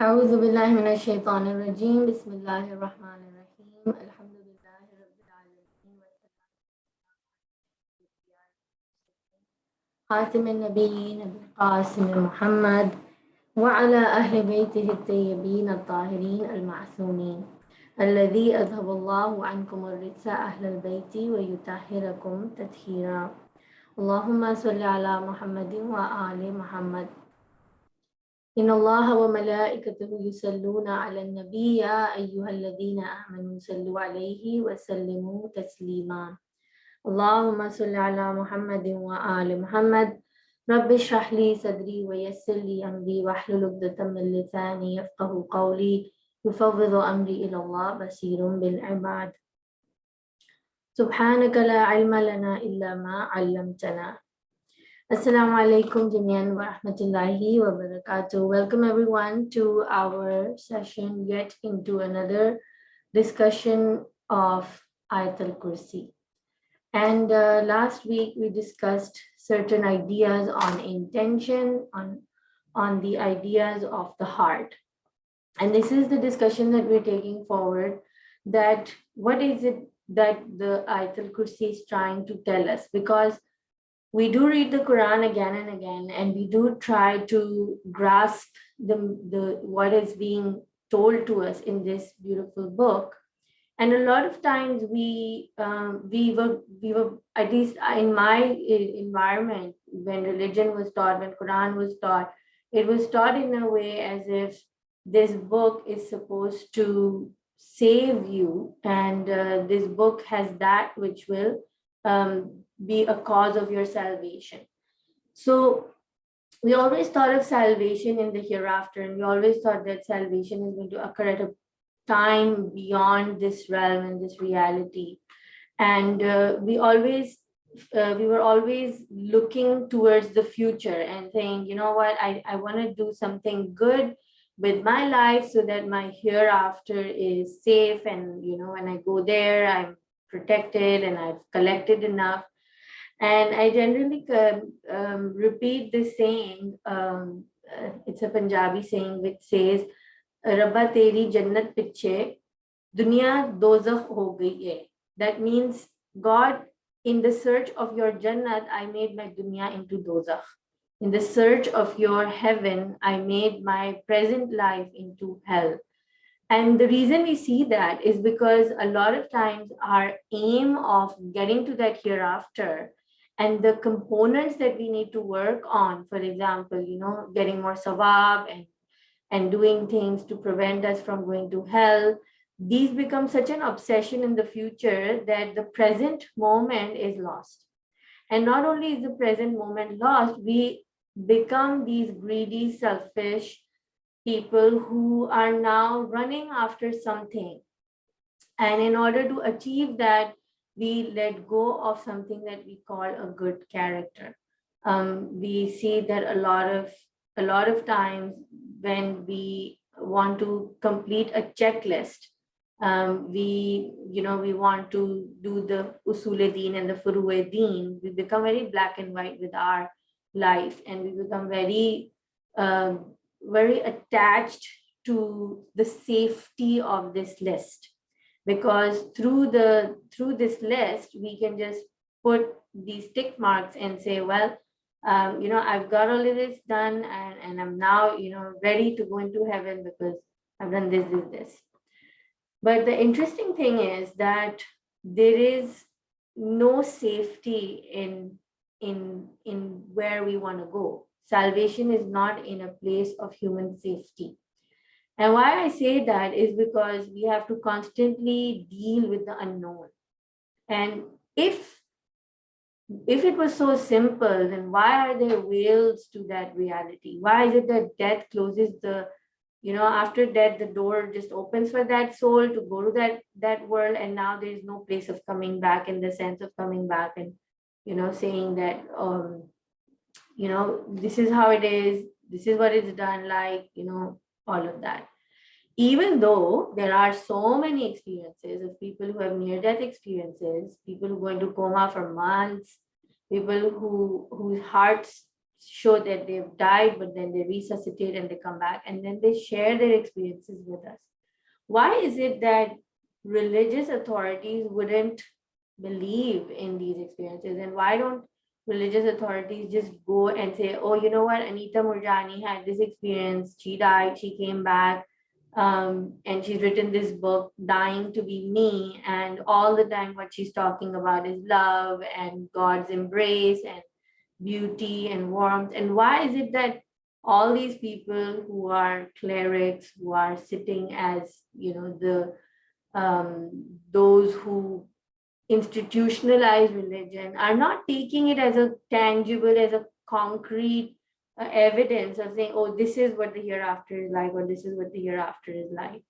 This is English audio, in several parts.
أعوذ بالله من الشيطان الرجيم بسم الله الرحمن الرحيم الحمد لله رب العالمين خاتم النبيين بالقاسم محمد وعلى أهل بيته الطيبين الطاهرين المعصومين الذي أذهب الله عنكم الرجس أهل البيت ويطهركم تطهيرا اللهم صل على محمد وآل محمد إن الله وملائكته يصلون على النبي يا أيها الذين آمنوا صلوا عليه وسلموا تسليما اللهم صل على محمد وآل محمد رب اشرح لي صدري ويسر لي أمري واحلل عقدة من لساني يفقه قولي يفوض أمري إلى الله بصير بالعباد سبحانك لا علم لنا إلا ما علمتنا. Assalamu alaikum jamian wa rahmatullahi wa barakatuh. Welcome everyone to our session, yet into another discussion of Ayatul Kursi. And last week we discussed certain ideas on intention, on the ideas of the heart. And this is the discussion that we're taking forward, that what is it that the Ayatul Kursi is trying to tell us? Because we do read the Quran again and again, and we do try to grasp the what is being told to us in this beautiful book. And a lot of times we were at least in my environment, when religion was taught, when Quran was taught, it was taught in a way as if this book is supposed to save you, and this book has that which will be a cause of your salvation. So we always thought of salvation in the hereafter, and we always thought that salvation is going to occur at a time beyond this realm and this reality. And we were always looking towards the future and saying, you know what, I want to do something good with my life so that my hereafter is safe, and when I go there, I'm protected and I've collected enough. And I generally repeat this saying. It's a Punjabi saying which says, Rabba teri jannat piche, dunya dozakh ho gayi hai. That means, God, in the search of your jannat, I made my dunya into dozakh. In the search of your heaven, I made my present life into hell. And the reason we see that is because a lot of times our aim of getting to that hereafter and the components that we need to work on, for example, getting more sawab and doing things to prevent us from going to hell, these become such an obsession in the future that the present moment is lost. And not only is the present moment lost, we become these greedy, selfish people who are now running after something. And in order to achieve that, we let go of something that we call a good character. We see that a lot of times when we want to complete a checklist, we want to do the usul-e-deen and the furu-e-deen. We become very black and white with our life, and we become very attached to the safety of this list, because through this list we can just put these tick marks and say, well, I've got all of this done, and I'm now ready to go into heaven because I've done this. But the interesting thing is that there is no safety in where we want to go. Salvation is not in a place of human safety. And why I say that is because we have to constantly deal with the unknown. And if it was so simple, then why are there veils to that reality? Why is it that death closes after death, the door just opens for that soul to go to that world, and now there is no place of coming back, in the sense of coming back and saying that this is how it is, this is what it's done, like all of that. Even though there are so many experiences of people who have near-death experiences, people who go into coma for months, people whose hearts show that they've died, but then they resuscitate and they come back, and then they share their experiences with us. Why is it that religious authorities wouldn't believe in these experiences? And why don't religious authorities just go and say, oh, you know what, Anita Murjani had this experience, she died, she came back, and she's written this book, Dying to Be Me, and all the time what she's talking about is love and God's embrace and beauty and warmth. And why is it that all these people who are clerics, who are sitting as, the those who institutionalize religion, are not taking it as a tangible, as a concrete evidence of saying, oh, this is what the hereafter is like, or this is what the hereafter is like?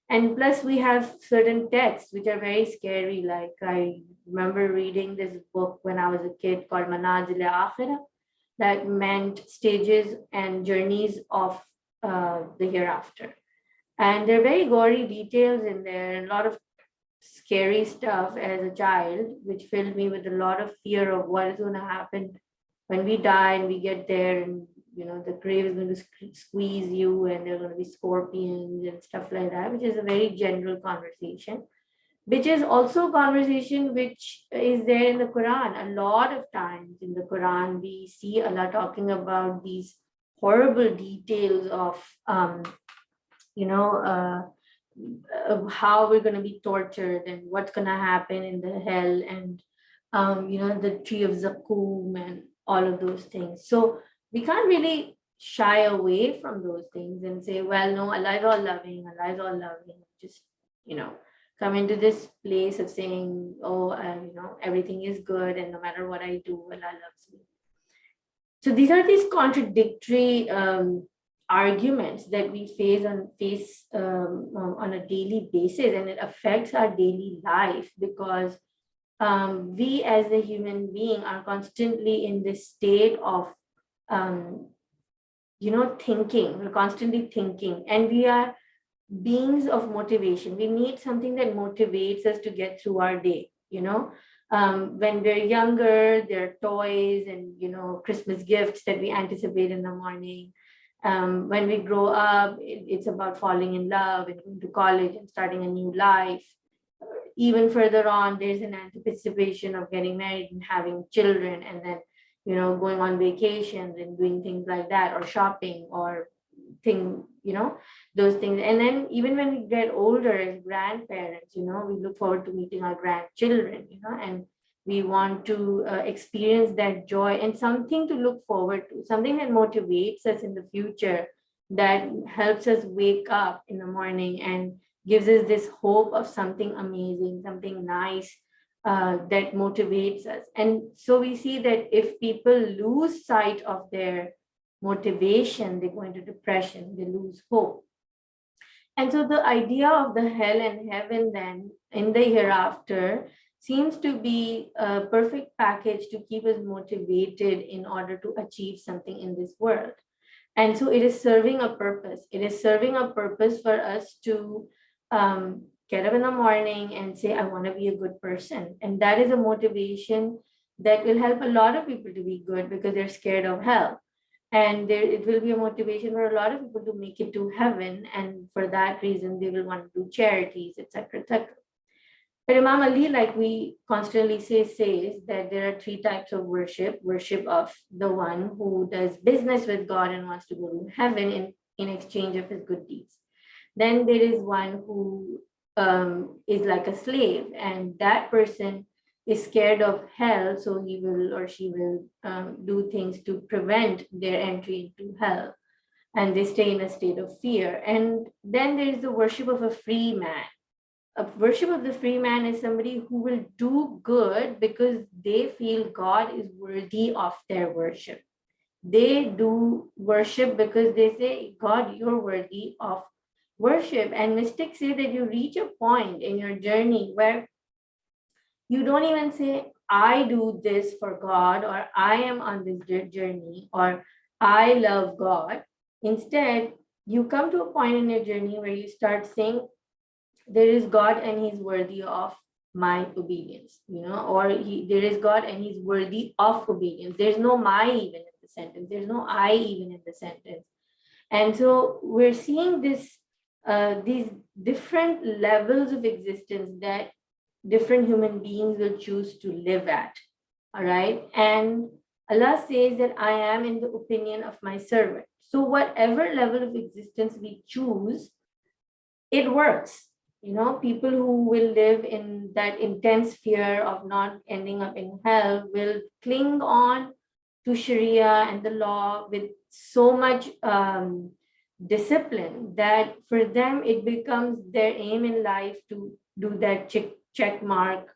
And plus, we have certain texts which are very scary. Like, I remember reading this book when I was a kid called Manazil Akhirah, that meant stages and journeys of the hereafter. And there are very gory details in there, and a lot of scary stuff as a child, which filled me with a lot of fear of what is going to happen when we die and we get there, and the grave is going to squeeze you, and there are going to be scorpions and stuff like that, which is a very general conversation, which is also a conversation which is there in the Quran. A lot of times in the Quran, we see Allah talking about these horrible details of, how we're going to be tortured and what's going to happen in the hell, and, the tree of Zakum and all of those things. So we can't really shy away from those things and say, well, no, Allah is all loving, Allah is all loving. Just, come into this place of saying, oh, everything is good, and no matter what I do, Allah loves me. So these are these contradictory arguments that we face on a daily basis, and it affects our daily life, because we as a human being are constantly in this state of thinking. We're constantly thinking, and we are beings of motivation. We need something that motivates us to get through our day. When we're younger, there are toys and Christmas gifts that we anticipate in the morning. When we grow up, it's about falling in love and going to college and starting a new life. Even further on, there's an anticipation of getting married and having children, and then going on vacations and doing things like that, or shopping, or those things. And then even when we get older as grandparents, we look forward to meeting our grandchildren, and we want to experience that joy and something to look forward to, something that motivates us in the future, that helps us wake up in the morning and gives us this hope of something amazing, something nice, that motivates us. And so we see that if people lose sight of their motivation, they go into depression, they lose hope. And so the idea of the hell and heaven then in the hereafter seems to be a perfect package to keep us motivated in order to achieve something in this world. And so it is serving a purpose. It is serving a purpose for us to get up in the morning and say, I want to be a good person. And that is a motivation that will help a lot of people to be good, because they're scared of hell. And it will be a motivation for a lot of people to make it to heaven. And for that reason, they will want to do charities, etc., etc. But Imam Ali, like we constantly says that there are three types of worship. Worship of the one who does business with God and wants to go to heaven in exchange of his good deeds. Then there is one who is like a slave, and that person is scared of hell, so he will or she will do things to prevent their entry into hell, and they stay in a state of fear. And then there is the worship of a free man. A worship of the free man is somebody who will do good because they feel God is worthy of their worship. They do worship because they say, God, you're worthy of worship. And mystics say that you reach a point in your journey where you don't even say, I do this for God, or I am on this journey, or I love God. Instead, you come to a point in your journey where you start saying, there is God and he's worthy of my obedience, or there is God and he's worthy of obedience. There's no my even in the sentence. There's no I even in the sentence. And so we're seeing these different levels of existence that different human beings will choose to live at. All right. And Allah says that I am in the opinion of my servant. So whatever level of existence we choose, it works. People who will live in that intense fear of not ending up in hell will cling on to Sharia and the law with so much discipline that for them it becomes their aim in life to do that check mark,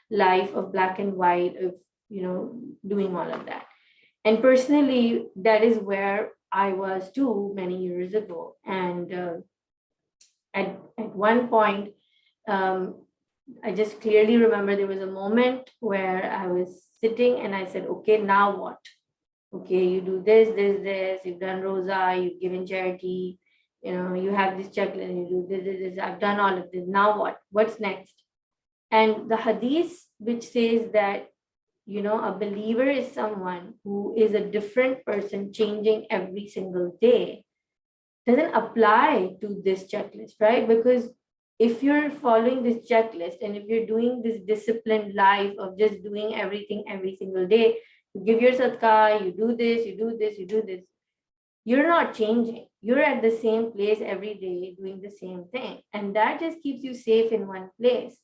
life of black and white, of doing all of that. And personally, that is where I was too many years ago. And at one point, I just clearly remember there was a moment where I was sitting and I said, okay, now what? Okay, you do this, you've done Rosa, you've given charity, you have this checklist, you do this, I've done all of this. Now what? What's next? And the hadith, which says that, a believer is someone who is a different person changing every single day, doesn't apply to this checklist, right? Because if you're following this checklist and if you're doing this disciplined life of just doing everything every single day, you give your sadaqah, you do this, you do this, you do this, you're not changing. You're at the same place every day doing the same thing. And that just keeps you safe in one place.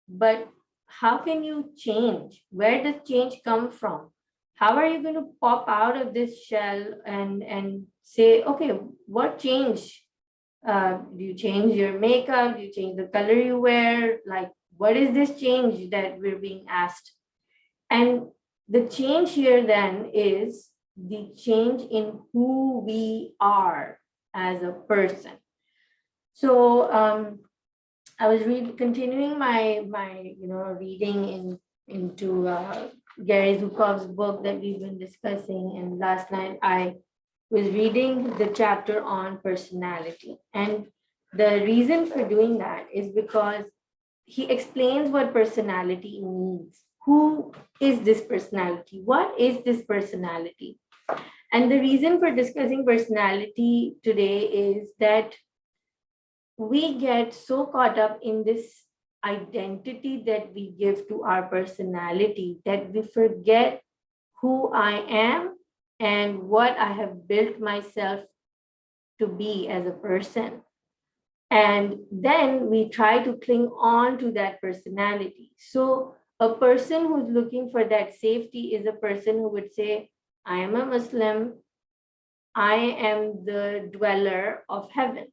But how can you change? Where does change come from? How are you going to pop out of this shell and say, okay, what change? Do you change your makeup? Do you change the color you wear? Like, what is this change that we're being asked? And the change here then is the change in who we are as a person. So I was continuing my reading into Gary Zhukov's book that we've been discussing, and last night I was reading the chapter on personality. And the reason for doing that is because he explains what personality means. Who is this personality? What is this personality? And the reason for discussing personality today is that we get so caught up in this identity that we give to our personality that we forget who I am and what I have built myself to be as a person. And then we try to cling on to that personality. So a person who's looking for that safety is a person who would say, I am a Muslim, I am the dweller of heaven,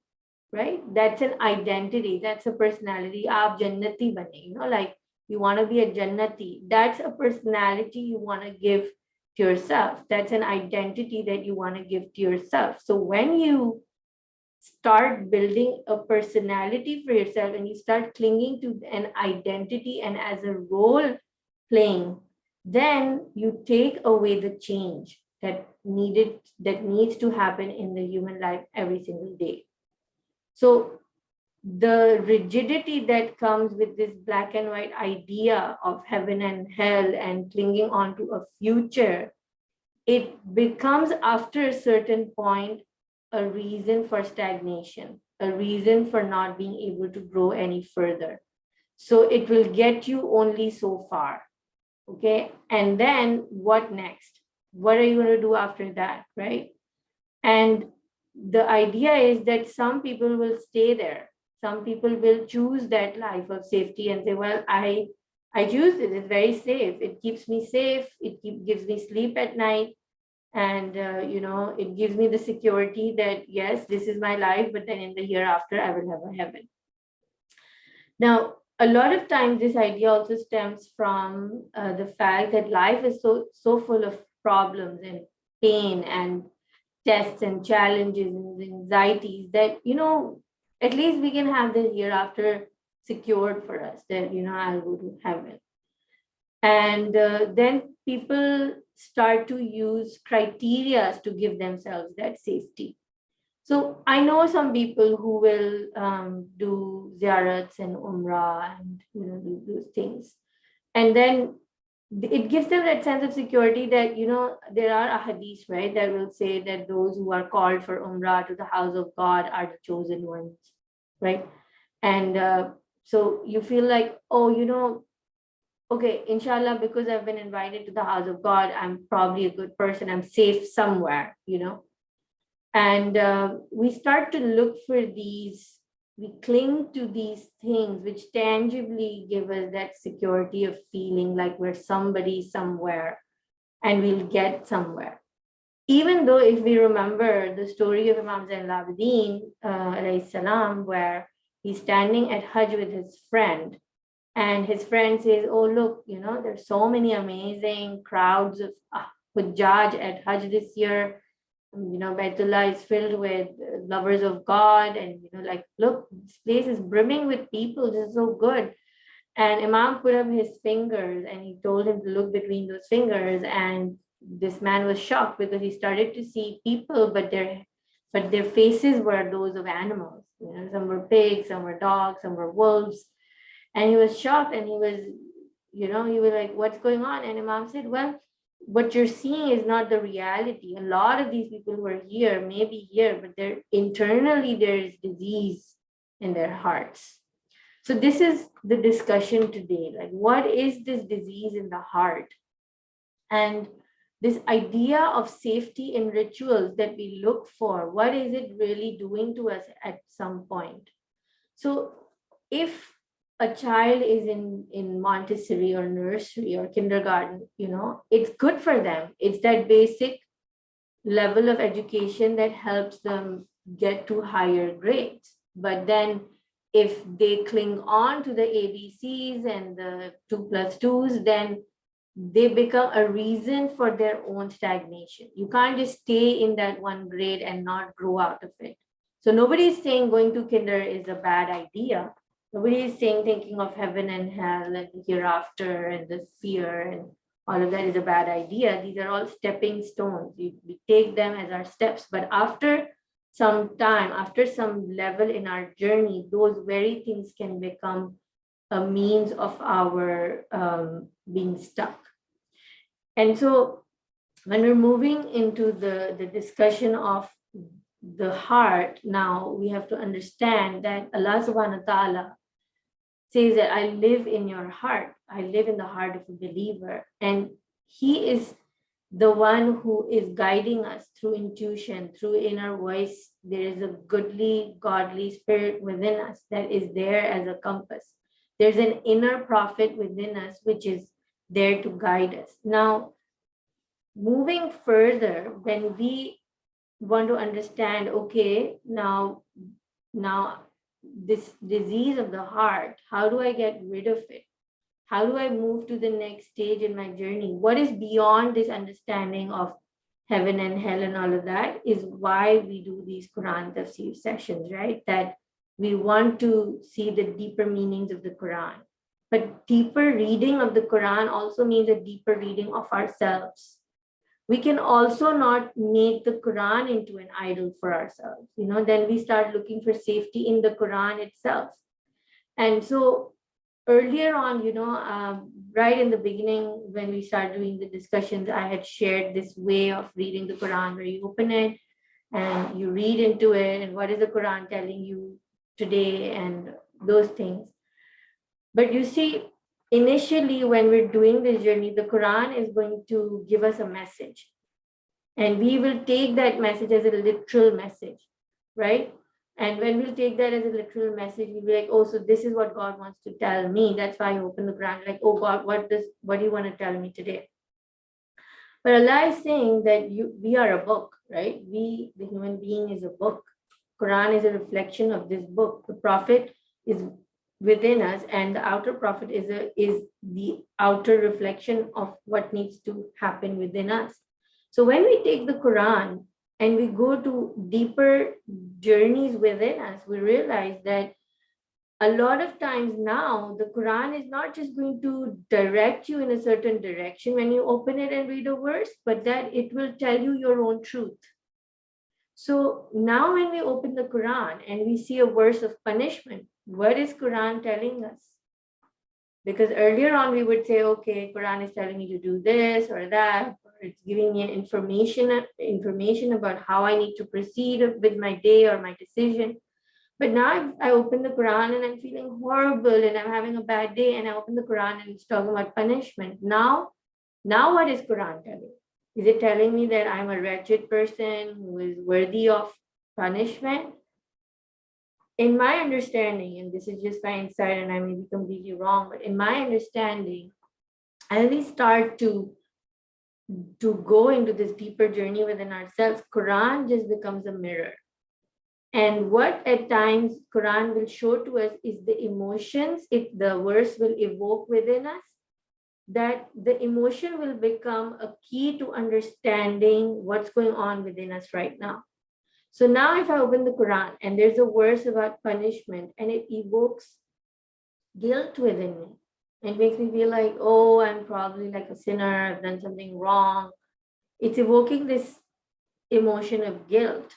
right? That's an identity, that's a personality. Aap jannati bane, like you want to be a jannati. That's a personality you want to give to yourself. That's an identity that you want to give to yourself. So when you start building a personality for yourself and you start clinging to an identity and as a role playing, then you take away the change that needs to happen in the human life every single day. So the rigidity that comes with this black and white idea of heaven and hell and clinging on to a future, it becomes after a certain point a reason for stagnation, a reason for not being able to grow any further. So it will get you only so far. Okay. And then what next? What are you going to do after that? Right. And the idea is that some people will stay there. Some people will choose that life of safety and say, well, I choose it. It's very safe. It keeps me safe. It gives me sleep at night. And, it gives me the security that, yes, this is my life, but then in the hereafter, I will have a heaven. Now, a lot of times this idea also stems from the fact that life is so full of problems and pain and tests and challenges and anxieties that, at least we can have the hereafter secured for us, that, I'll go to heaven. And then people start to use criteria to give themselves that safety. So I know some people who will do ziyarats and umrah and do those things. And then it gives them that sense of security that, there are ahadith, right, that will say that those who are called for Umrah to the house of God are the chosen ones, right? And so you feel like, oh, okay, inshallah, because I've been invited to the house of God, I'm probably a good person, I'm safe somewhere, and we start to look for these, we cling to these things which tangibly give us that security of feeling like we're somebody somewhere and we'll get somewhere. Even though if we remember the story of Imam Zain al-Abidin, alayhi salam, where he's standing at Hajj with his friend, and his friend says, oh, look, there's so many amazing crowds of Hujjaj at Hajj this year. Baitullah is filled with lovers of God, and like, look, this place is brimming with people. This is so good. And Imam put up his fingers and he told him to look between those fingers. And this man was shocked because he started to see people, but their faces were those of animals. Some were pigs, some were dogs, some were wolves. And he was shocked, and he was like, what's going on? And Imam said, well, what you're seeing is not the reality. A lot of these people who are here may be here, but internally there is disease in their hearts. So this is the discussion today. Like, what is this disease in the heart? And this idea of safety in rituals that we look for, what is it really doing to us at some point? So if a child is in Montessori or nursery or kindergarten, it's good for them. It's that basic level of education that helps them get to higher grades. But then if they cling on to the ABCs and the 2+2s, then they become a reason for their own stagnation. You can't just stay in that one grade and not grow out of it. So nobody is saying going to kinder is a bad idea. Nobody is saying thinking of heaven and hell and the hereafter and the fear and all of that is a bad idea. These are all stepping stones. We take them as our steps. But after some time, after some level in our journey, those very things can become a means of our being stuck. And so when we're moving into the discussion of the heart, now we have to understand that Allah subhanahu wa ta'ala says that I live in your heart. I live in the heart of a believer. And he is the one who is guiding us through intuition, through inner voice. There is a goodly, godly spirit within us that is there as a compass. There's an inner prophet within us, which is there to guide us. Now, moving further, when we want to understand, okay, now this disease of the heart, how do I get rid of it? How do I move to the next stage in my journey? What is beyond this understanding of heaven and hell and all of that is why we do these Quran tafsir sessions, right? That we want to see the deeper meanings of the Quran. But deeper reading of the Quran also means a deeper reading of ourselves. We can also not make the Quran into an idol for ourselves. Then we start looking for safety in the Quran itself. And so earlier on, right in the beginning, when we started doing the discussions, I had shared this way of reading the Quran where you open it and you read into it and what is the Quran telling you today and those things. But you see, initially, when we're doing this journey, the Quran is going to give us a message. And we will take that message as a literal message, right? And when we'll take that as a literal message, we'll be like, oh, so this is what God wants to tell me. That's why I open the Quran, like, oh God, what do you want to tell me today? But Allah is saying that we are a book, right? We, the human being, is a book. Quran is a reflection of this book. The Prophet is within us, and the outer prophet is the outer reflection of what needs to happen within us. So when we take the Quran and we go to deeper journeys within us, we realize that a lot of times now the Quran is not just going to direct you in a certain direction when you open it and read a verse, but that it will tell you your own truth. So now when we open the Quran and we see a verse of punishment, what is Quran telling us? Because earlier on we would say, okay, Quran is telling me to do this or that, or it's giving me information about how I need to proceed with my day or my decision. But now I open the Quran and I'm feeling horrible and I'm having a bad day, and I open the Quran and it's talking about punishment. Now what is Quran telling? Is it telling me that I'm a wretched person who is worthy of punishment? In my understanding, and this is just my insight and I may be completely wrong, but in my understanding, as we start to go into this deeper journey within ourselves, Quran just becomes a mirror. And what at times Quran will show to us is the emotions the verse will evoke within us, that the emotion will become a key to understanding what's going on within us right now. So now if I open the Quran and there's a verse about punishment and it evokes guilt within me, it makes me feel like, oh, I'm probably like a sinner, I've done something wrong. It's evoking this emotion of guilt.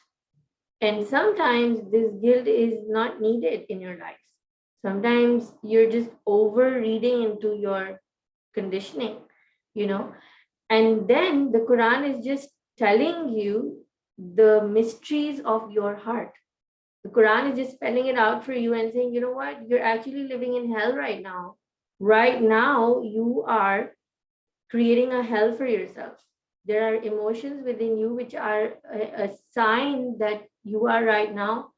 And sometimes this guilt is not needed in your life. Sometimes you're just over reading into your conditioning, and then the Quran is just telling you the mysteries of your heart. The Quran is just spelling it out for you and saying, you know what, you're actually living in hell right now. Right now, you are creating a hell for yourself. There are emotions within you which are a sign that you are right now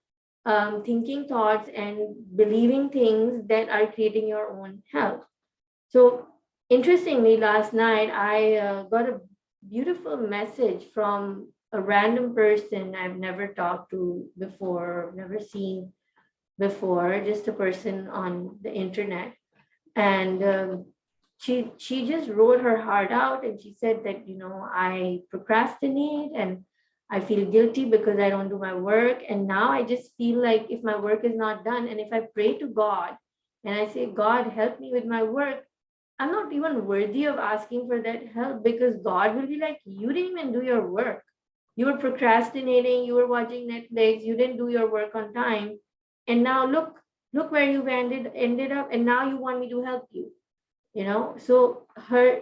thinking thoughts and believing things that are creating your own hell. So interestingly, last night I got a beautiful message from a random person I've never talked to before, never seen before, just a person on the internet. And she just wrote her heart out, and she said that, I procrastinate and I feel guilty because I don't do my work. And now I just feel like if my work is not done, and if I pray to God and I say, God, help me with my work, I'm not even worthy of asking for that help, because God will be like, you didn't even do your work. You were procrastinating, you were watching Netflix, you didn't do your work on time. And now look where you've ended up, and now you want me to help you. So her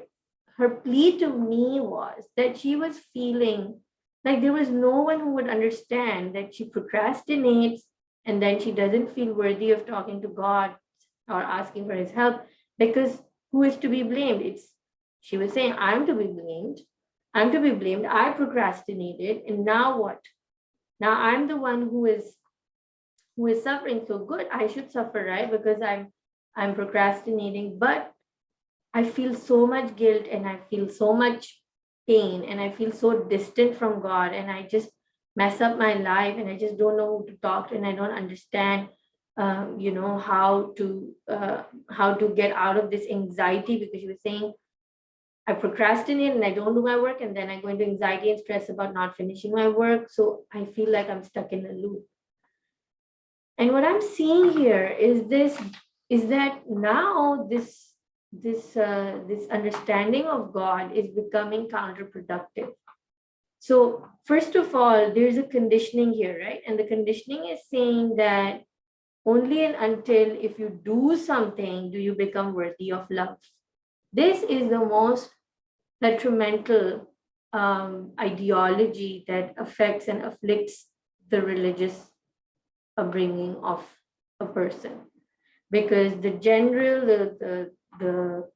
plea to me was that she was feeling like there was no one who would understand that she procrastinates and then she doesn't feel worthy of talking to God or asking for his help, because who is to be blamed? She was saying, I'm to be blamed. I procrastinated, and now what? Now I'm the one who is suffering. So good, I should suffer, right? Because I'm procrastinating, but I feel so much guilt and I feel so much pain and I feel so distant from God, and I just mess up my life and I just don't know who to talk to, and I don't understand how to get out of this anxiety, because she was saying I procrastinate and I don't do my work, and then I go into anxiety and stress about not finishing my work. So I feel like I'm stuck in a loop. And what I'm seeing here is that now this understanding of God is becoming counterproductive. So first of all, there's a conditioning here, right? And the conditioning is saying that only and until if you do something do you become worthy of love. This is the most detrimental ideology that affects and afflicts the religious upbringing of a person, because the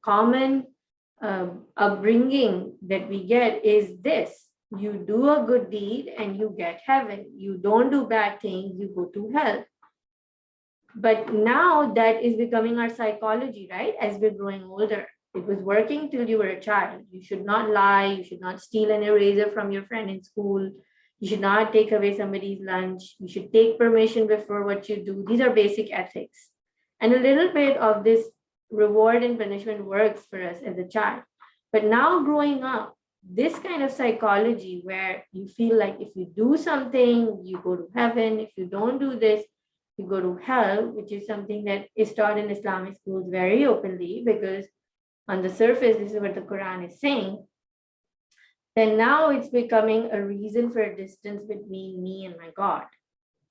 common upbringing that we get is this: you do a good deed and you get heaven, you don't do bad things, you go to hell. But now that is becoming our psychology, right? As we're growing older, it was working till you were a child. You should not lie, you should not steal an eraser from your friend in school, you should not take away somebody's lunch, you should take permission before what you do. These are basic ethics. And a little bit of this reward and punishment works for us as a child. But now growing up, this kind of psychology where you feel like if you do something, you go to heaven, if you don't do this, you go to hell, which is something that is taught in Islamic schools very openly, because on the surface, this is what the Quran is saying. Then now it's becoming a reason for a distance between me and my God.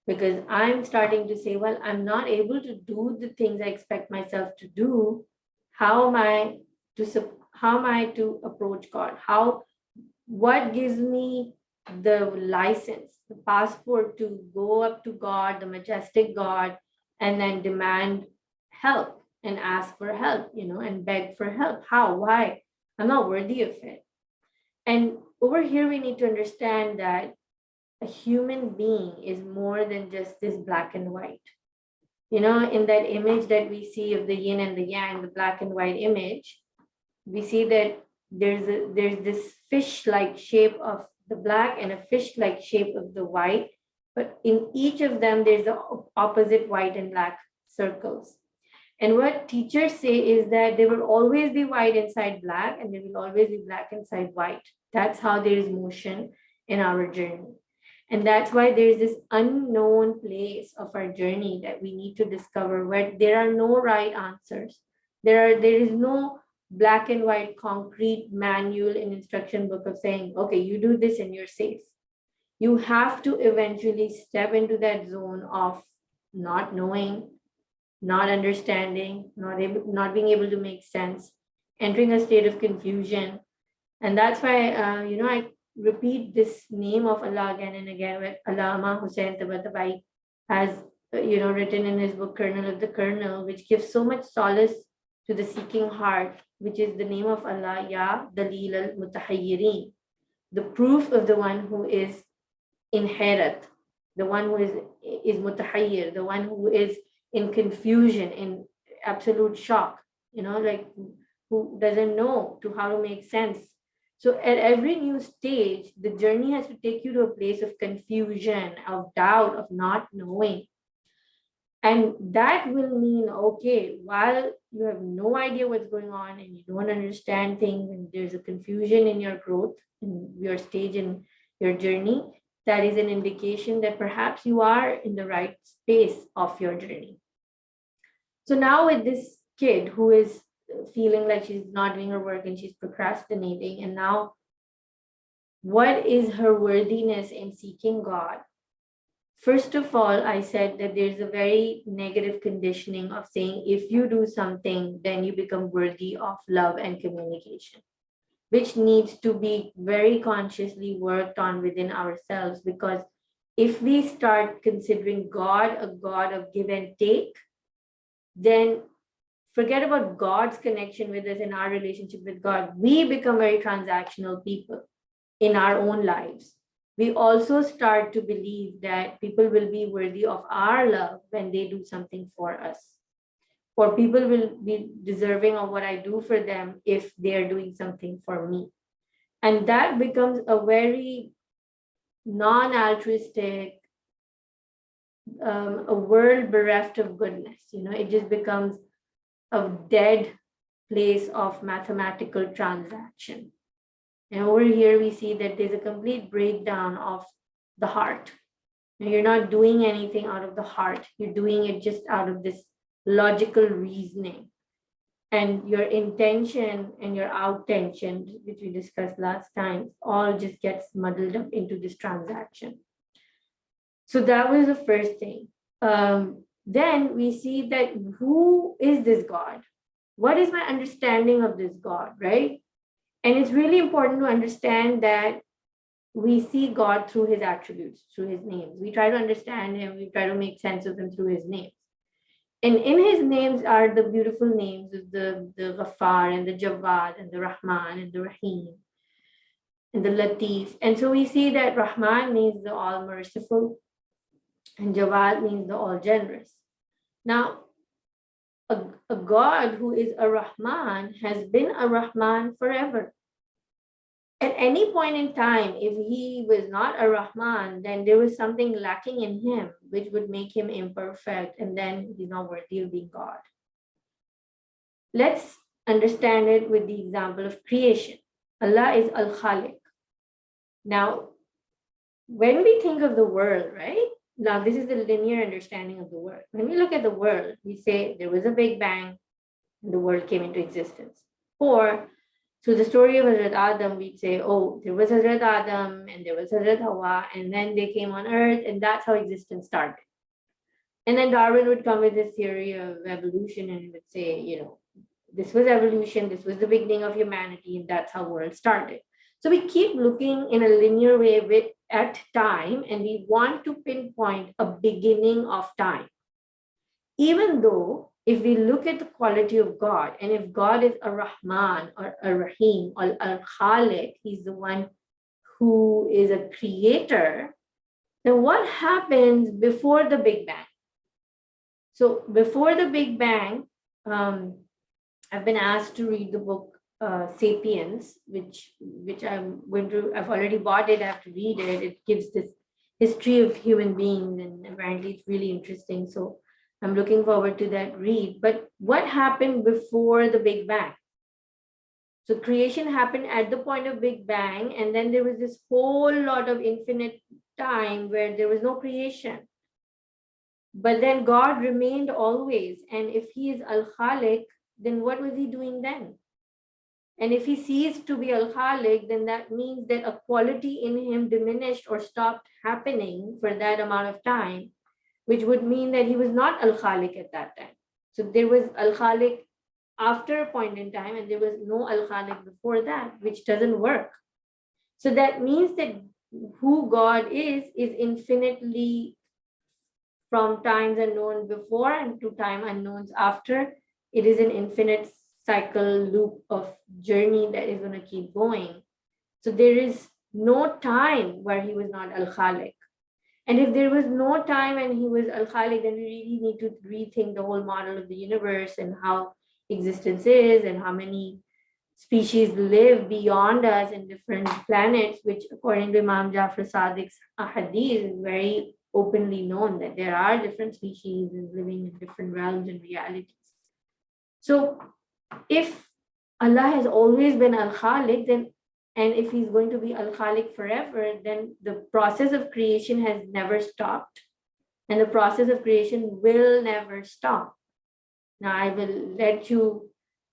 Because I'm starting to say, well, I'm not able to do the things I expect myself to do How am I to approach God? What gives me the license, the passport to go up to God, the majestic God, and then demand help and ask for help, and beg for help? How? Why? I'm not worthy of it. And over here, we need to understand that a human being is more than just this black and white. In that image that we see of the yin and the yang, the black and white image, we see that there's this fish-like shape of the black and a fish-like shape of the white, but in each of them there's the opposite white and black circles. And what teachers say is that there will always be white inside black and there will always be black inside white. That's how there is motion in our journey. And that's why there's this unknown place of our journey that we need to discover, where there are no right answers. There is no black and white concrete manual and instruction book of saying, okay, you do this and you're safe. You have to eventually step into that zone of not knowing, not understanding, not being able to make sense, entering a state of confusion. And that's why, I repeat this name of Allah again and again, where Allama Hussain Tabatabai has, written in his book, Kernel of the Kernel, which gives so much solace to the seeking heart, which is the name of Allah, Ya Dalil al-Mutahayyirin, the proof of the one who is inherit, the one who is mutahayyir, the one who is in confusion, in absolute shock, like who doesn't know to how to make sense. So at every new stage, the journey has to take you to a place of confusion, of doubt, of not knowing. And that will mean, okay, while you have no idea what's going on and you don't understand things and there's a confusion in your growth, in your stage in your journey, that is an indication that perhaps you are in the right space of your journey. So now with this kid who is feeling like she's not doing her work and she's procrastinating, and now what is her worthiness in seeking God? First of all, I said that there's a very negative conditioning of saying if you do something, then you become worthy of love and communication, which needs to be very consciously worked on within ourselves. Because if we start considering God a God of give and take, then forget about God's connection with us and our relationship with God. We become very transactional people in our own lives. We also start to believe that people will be worthy of our love when they do something for us, or people will be deserving of what I do for them if they're doing something for me. And that becomes a very non-altruistic, a world bereft of goodness. It just becomes a dead place of mathematical transaction. And over here, we see that there's a complete breakdown of the heart. You're not doing anything out of the heart. You're doing it just out of this logical reasoning. And your intention and your outtention, which we discussed last time, all just gets muddled up into this transaction. So that was the first thing. Then we see that who is this God? What is my understanding of this God, right? And it's really important to understand that we see God through his attributes, through his names. We try to understand him, we try to make sense of him through his names. And in his names are the beautiful names of the Ghaffar and the Jawad and the Rahman and the Rahim and the Latif. And so we see that Rahman means the all merciful and Jawad means the all generous. Now, a God who is a Rahman has been a Rahman forever. At any point in time, if he was not a Rahman, then there was something lacking in him, which would make him imperfect, and then he's not worthy of being God. Let's understand it with the example of creation. Allah is Al-Khaliq. Now, when we think of the world, right? Now, this is the linear understanding of the world. When we look at the world, we say there was a Big Bang and the world came into existence. Or through the story of Hazrat Adam, we'd say, oh, there was Hazrat Adam and there was Hazrat Hawa, and then they came on earth, and that's how existence started. And then Darwin would come with this theory of evolution and he would say, this was evolution, this was the beginning of humanity, and that's how world started. So we keep looking in a linear way at time, and we want to pinpoint a beginning of time. Even though if we look at the quality of God, and if God is a Rahman or a Rahim or a Khaliq, he's the one who is a creator, then what happens before the Big Bang? So before the Big Bang, I've been asked to read the book Sapiens, which I've already bought it. I have to read it. It gives this history of human beings, and apparently it's really interesting. So I'm looking forward to that read. But what happened before the Big Bang? So creation happened at the point of Big Bang, and then there was this whole lot of infinite time where there was no creation. But then God remained always. And if he is Al-Khaliq, then what was he doing then? And if he ceased to be Al-Khaliq, then that means that a quality in him diminished or stopped happening for that amount of time, which would mean that he was not Al-Khaliq at that time. So there was Al-Khaliq after a point in time, and there was no Al-Khaliq before that, which doesn't work. So that means that who God is infinitely from times unknown before and to time unknowns after. It is an infinite cycle loop of journey that is going to keep going. So there is no time where he was not Al-Khaliq. And if there was no time and he was Al-Khaliq, then we really need to rethink the whole model of the universe and how existence is and how many species live beyond us in different planets, which according to Imam Jafar Sadiq's hadith is very openly known that there are different species living in different realms and realities. So if Allah has always been Al-Khaliq, then, and if he's going to be Al-Khaliq forever, then the process of creation has never stopped, and the process of creation will never stop. Now I will let you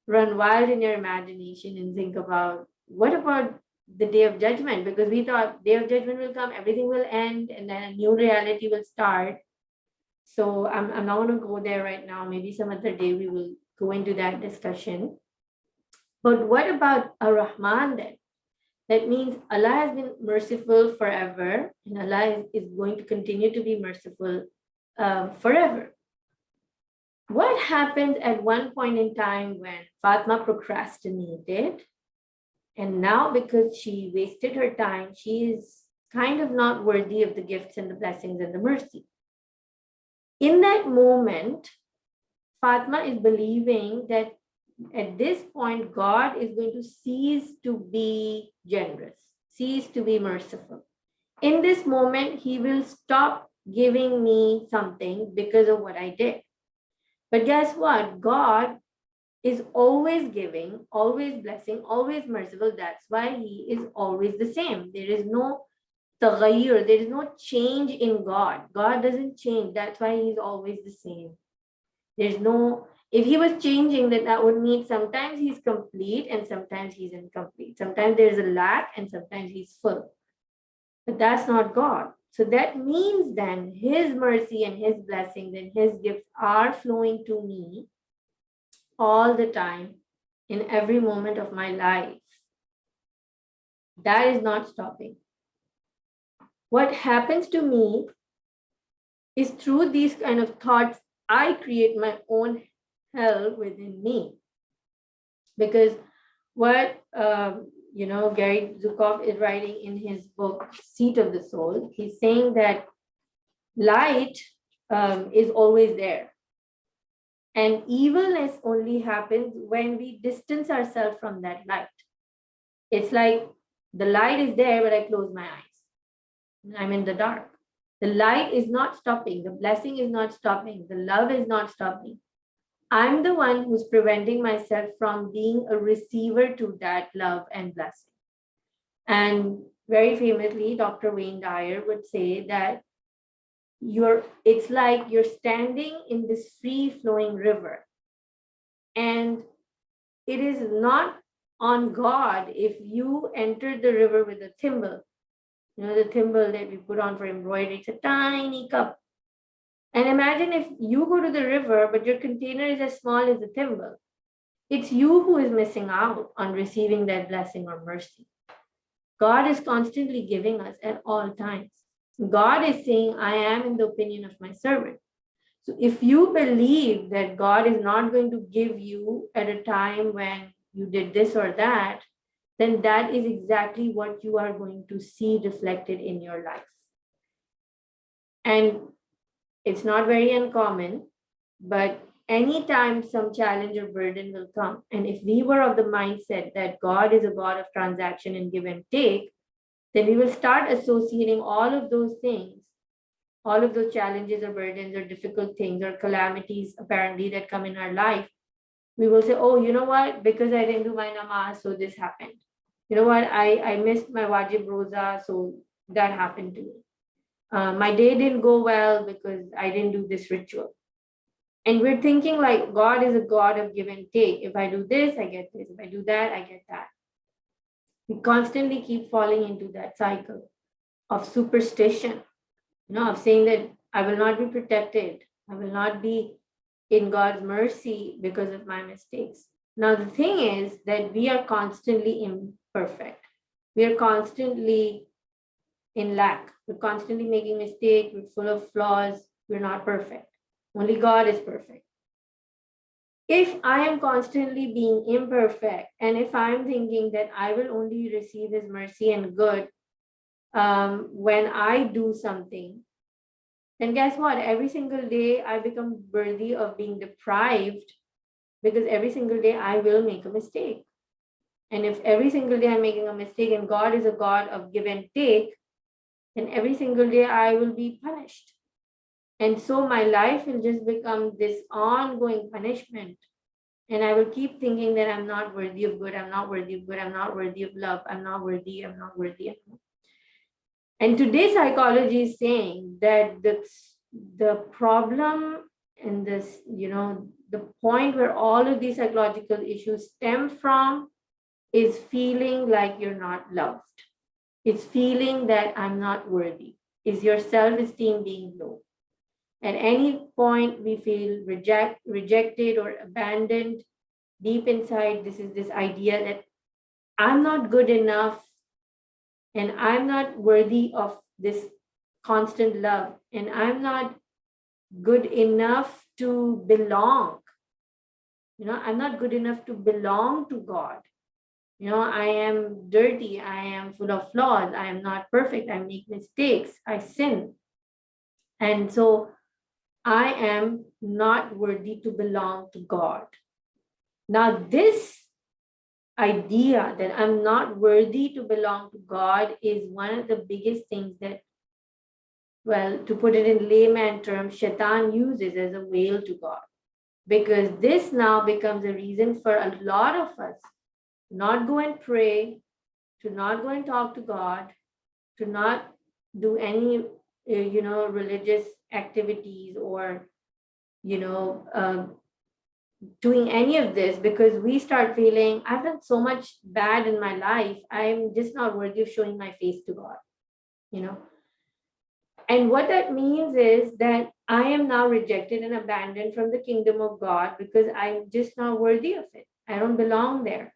run wild in your imagination and think about, what about the Day of Judgment? Because we thought Day of Judgment will come, everything will end, and then a new reality will start. So I'm not going to go there right now. Maybe some other day we will go into that discussion. But what about Ar-Rahman then? That means Allah has been merciful forever, and Allah is going to continue to be merciful forever. What happened at one point in time when Fatma procrastinated, and now because she wasted her time, she is kind of not worthy of the gifts and the blessings and the mercy. In that moment, Fatma is believing that at this point, God is going to cease to be generous, cease to be merciful. In this moment, he will stop giving me something because of what I did. But guess what? God is always giving, always blessing, always merciful. That's why he is always the same. There is no taghayyur, there is no change in God. God doesn't change. That's why he's always the same. There's no, if he was changing, then that would mean sometimes he's complete and sometimes he's incomplete. Sometimes there's a lack and sometimes he's full. But that's not God. So that means then his mercy and his blessings and his gifts are flowing to me all the time in every moment of my life. That is not stopping. What happens to me is through these kind of thoughts, I create my own hell within me. Because what Gary Zukav is writing in his book, Seat of the Soul, he's saying that light is always there. And evilness only happens when we distance ourselves from that light. It's like the light is there, but I close my eyes. I'm in the dark. The light is not stopping. The blessing is not stopping. The love is not stopping. I'm the one who's preventing myself from being a receiver to that love and blessing. And very famously, Dr. Wayne Dyer would say that it's like you're standing in this free flowing river. And it is not on God if you enter the river with a thimble. You know, the thimble that we put on for embroidery, it's a tiny cup. And imagine if you go to the river, but your container is as small as the thimble. It's you who is missing out on receiving that blessing or mercy. God is constantly giving us at all times. God is saying, I am in the opinion of my servant. So if you believe that God is not going to give you at a time when you did this or that, then that is exactly what you are going to see reflected in your life. And it's not very uncommon, but anytime some challenge or burden will come, and if we were of the mindset that God is a God of transaction and give and take, then we will start associating all of those things, all of those challenges or burdens or difficult things or calamities apparently that come in our life. We will say, oh, you know what? Because I didn't do my namaz, so this happened. You know what? I missed my wajib roza, so that happened to me. My day didn't go well because I didn't do this ritual. And we're thinking like God is a God of give and take. If I do this, I get this. If I do that, I get that. We constantly keep falling into that cycle of superstition, of saying that I will not be protected. I will not be in God's mercy because of my mistakes. Now, the thing is that we are constantly imperfect. We are constantly in lack. We're constantly making mistakes. We're full of flaws. We're not perfect. Only God is perfect. If I am constantly being imperfect, and if I'm thinking that I will only receive His mercy and good when I do something, then guess what? Every single day I become worthy of being deprived, because every single day I will make a mistake. And if every single day I'm making a mistake and God is a God of give and take, then every single day I will be punished. And so my life will just become this ongoing punishment. And I will keep thinking that I'm not worthy of good, I'm not worthy of good, I'm not worthy of love, I'm not worthy, I'm not worthy. And today psychology is saying that the problem and this, the point where all of these psychological issues stem from is feeling like you're not loved. It's feeling that I'm not worthy. Is your self-esteem being low? At any point we feel rejected or abandoned, deep inside, this is this idea that I'm not good enough and I'm not worthy of this constant love, and I'm not good enough to belong. I'm not good enough to belong to God. I am dirty, I am full of flaws, I am not perfect, I make mistakes, I sin. And so I am not worthy to belong to God. Now, this idea that I'm not worthy to belong to God is one of the biggest things that, well, to put it in layman terms, Shaitan uses as a veil to God. Because this now becomes a reason for a lot of us to not go and pray, to not go and talk to God, to not do any, religious activities or, doing any of this, because we start feeling, I've done so much bad in my life, I'm just not worthy of showing my face to God. And what that means is that I am now rejected and abandoned from the kingdom of God because I'm just not worthy of it. I don't belong there.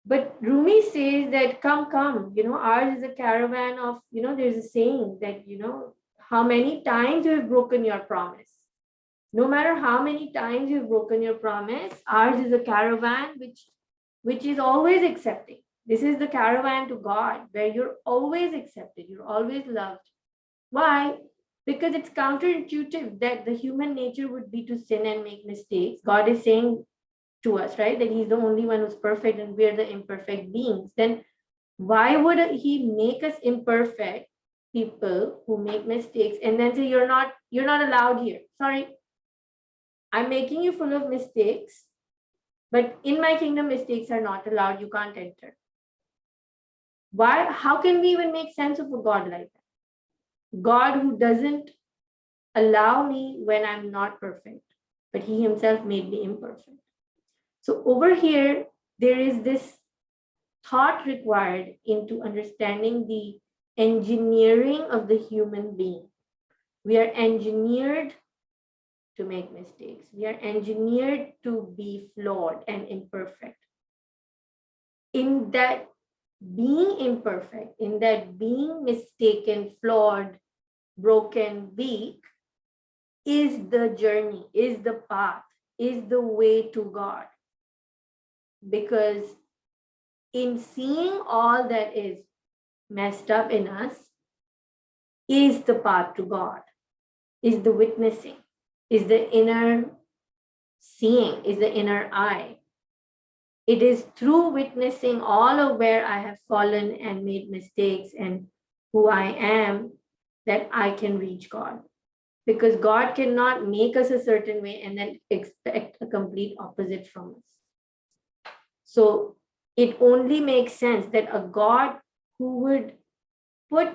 But Rumi says that come, ours is a caravan of, there's a saying that, how many times you have broken your promise. No matter how many times you've broken your promise, ours is a caravan which is always accepting. This is the caravan to God, where you're always accepted, you're always loved. Why? Because it's counterintuitive that the human nature would be to sin and make mistakes. God is saying to us, right, that He's the only one who's perfect and we're the imperfect beings. Then why would He make us imperfect people who make mistakes and then say you're not allowed here? Sorry, I'm making you full of mistakes, but in my kingdom, mistakes are not allowed. You can't enter. Why? How can we even make sense of a God like that? God who doesn't allow me when I'm not perfect, but He Himself made me imperfect. So over here, there is this thought required into understanding the engineering of the human being. We are engineered to make mistakes. We are engineered to be flawed and imperfect. In that being imperfect, in that being mistaken, flawed, broken, weak, is the journey, is the path, is the way to God. Because in seeing all that is messed up in us is the path to God, is the witnessing, is the inner seeing, is the inner eye. It is through witnessing all of where I have fallen and made mistakes and who I am that I can reach God. Because God cannot make us a certain way and then expect a complete opposite from us. So it only makes sense that a God who would put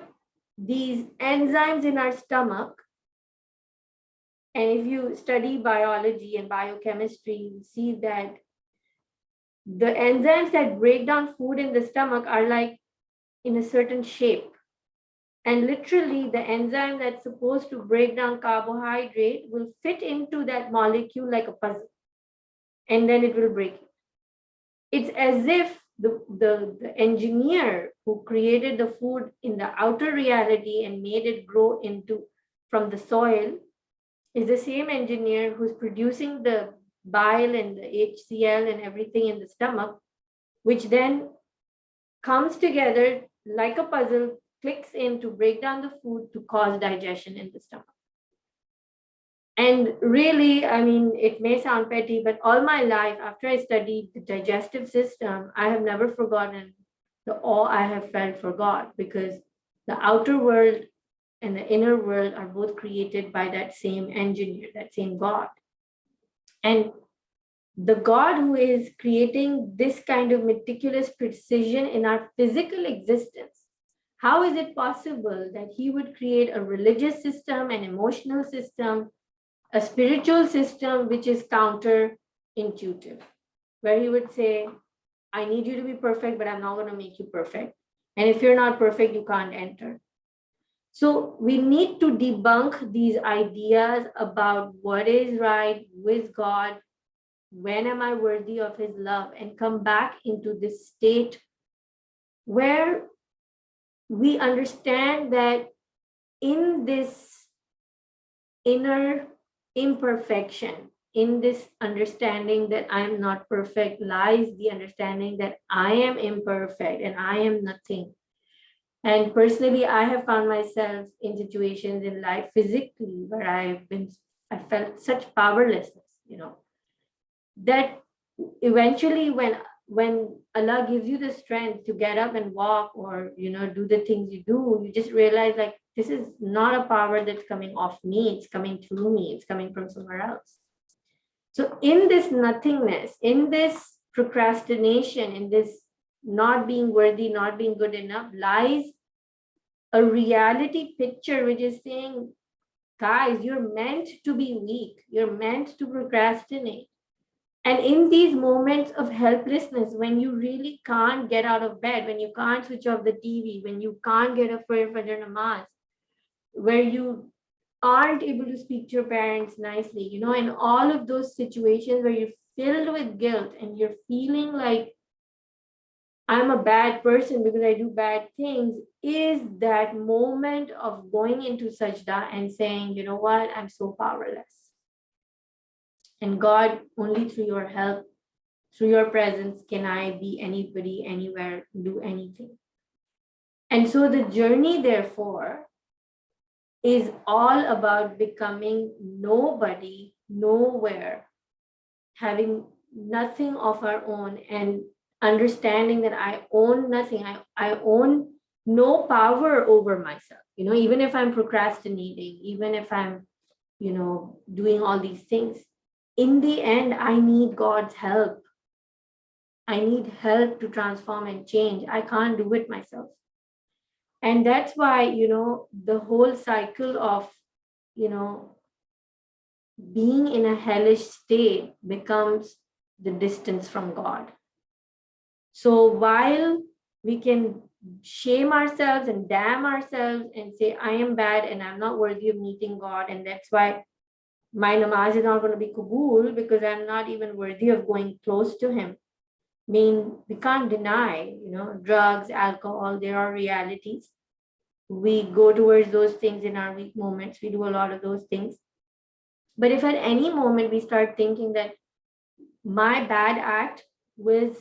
these enzymes in our stomach, and if you study biology and biochemistry, you see that the enzymes that break down food in the stomach are like in a certain shape. And literally, the enzyme that's supposed to break down carbohydrate will fit into that molecule like a puzzle, and then it will break it. It's as if the engineer who created the food in the outer reality and made it grow into from the soil is the same engineer who's producing the bile and the HCl and everything in the stomach, which then comes together like a puzzle, clicks in to break down the food to cause digestion in the stomach. And really, I mean, it may sound petty, but all my life, after I studied the digestive system, I have never forgotten the awe I have felt for God, because the outer world and the inner world are both created by that same engineer, that same God. And the God who is creating this kind of meticulous precision in our physical existence, how is it possible that he would create a religious system, an emotional system, a spiritual system which is counterintuitive, where he would say, I need you to be perfect, but I'm not going to make you perfect. And if you're not perfect, you can't enter. So we need to debunk these ideas about what is right with God, when am I worthy of his love, and come back into this state where we understand that in this inner imperfection, in this understanding that I'm not perfect, lies the understanding that I am imperfect and I am nothing. And personally, I have found myself in situations in life physically where I felt such powerlessness, that eventually when Allah gives you the strength to get up and walk or, do the things you do, you just realize like, this is not a power that's coming off me, it's coming through me, it's coming from somewhere else. So in this nothingness, in this procrastination, in this not being worthy, not being good enough, lies a reality picture which is saying, guys, you're meant to be weak, you're meant to procrastinate. And in these moments of helplessness, when you really can't get out of bed, when you can't switch off the TV, when you can't get up for Fajr namaz, where you aren't able to speak to your parents nicely, in all of those situations where you're filled with guilt and you're feeling like I'm a bad person because I do bad things, is that moment of going into sajda and saying, you know what, I'm so powerless. And God, only through your help, through your presence, can I be anybody, anywhere, do anything. And so the journey, therefore, is all about becoming nobody, nowhere, having nothing of our own, and understanding that I own nothing. I own no power over myself. Even if I'm procrastinating, even if I'm, doing all these things, in the end, I need God's help. I need help to transform and change. I can't do it myself. And that's why, the whole cycle of, being in a hellish state becomes the distance from God. So while we can shame ourselves and damn ourselves and say, I am bad and I'm not worthy of meeting God, and that's why My namaz is not going to be kabul because I'm not even worthy of going close to him. I mean, we can't deny, drugs, alcohol, there are realities. We go towards those things in our weak moments. We do a lot of those things. But if at any moment we start thinking that my bad act was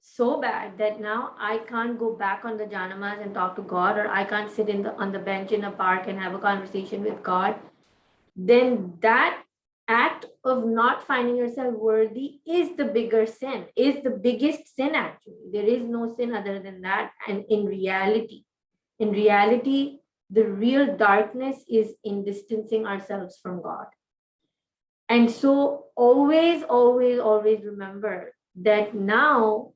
so bad that now I can't go back on the janamas and talk to God, or I can't sit on the bench in a park and have a conversation with God, then that act of not finding yourself worthy is the bigger sin, is the biggest sin actually. There is no sin other than that. And in reality, the real darkness is in distancing ourselves from God. And so always, always, always remember that now,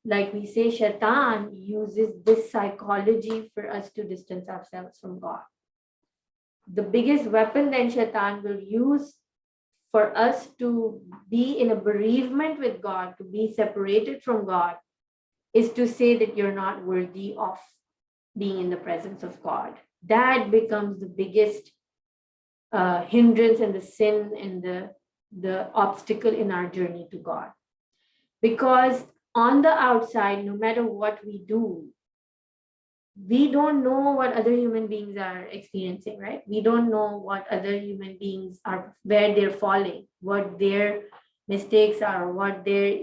like we say, Shaitan uses this psychology for us to distance ourselves from God. The biggest weapon then Shaitan will use for us to be in a bereavement with God, to be separated from God, is to say that you're not worthy of being in the presence of God. That becomes the biggest hindrance and the sin and the obstacle in our journey to God. Because on the outside, no matter what we do, we don't know what other human beings are experiencing, right? We don't know what other human beings are, where they're falling, what their mistakes are, what their,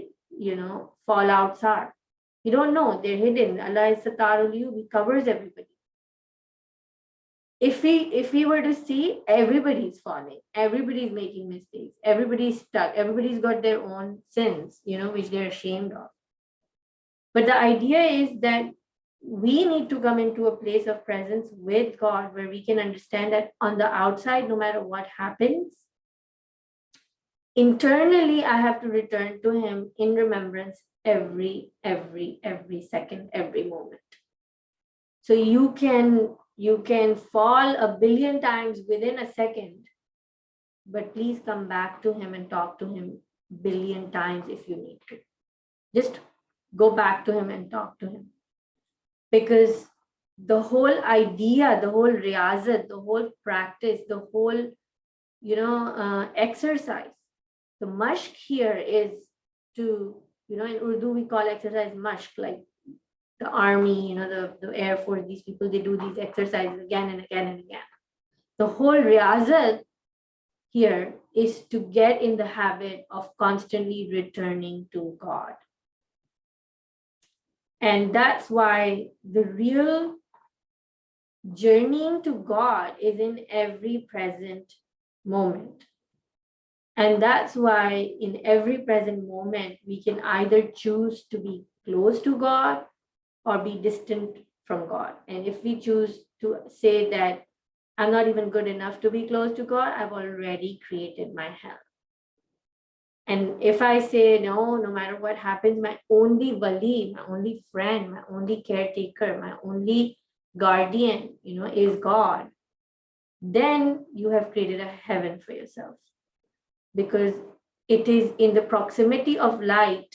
fallouts are. We don't know. They're hidden. Allah is Satarul You. He covers everybody. If we were to see, everybody's falling, everybody's making mistakes, everybody's stuck, everybody's got their own sins, which they're ashamed of. But the idea is that we need to come into a place of presence with God where we can understand that on the outside, no matter what happens, internally, I have to return to Him in remembrance every second, every moment. So you can fall a billion times within a second, but please come back to Him and talk to Him billion times if you need to. Just go back to Him and talk to Him. Because the whole idea, the whole riyazat, the whole practice, the whole, exercise, the mashq here is to, in Urdu, we call exercise mashq, like the army, the Air Force, these people, they do these exercises again and again and again. The whole riyazat here is to get in the habit of constantly returning to God. And that's why the real journeying to God is in every present moment. And that's why in every present moment, we can either choose to be close to God or be distant from God. And if we choose to say that I'm not even good enough to be close to God, I've already created my hell. And if I say, no matter what happens, my only wali, my only friend, my only caretaker, my only guardian, is God, then you have created a heaven for yourself. Because it is in the proximity of light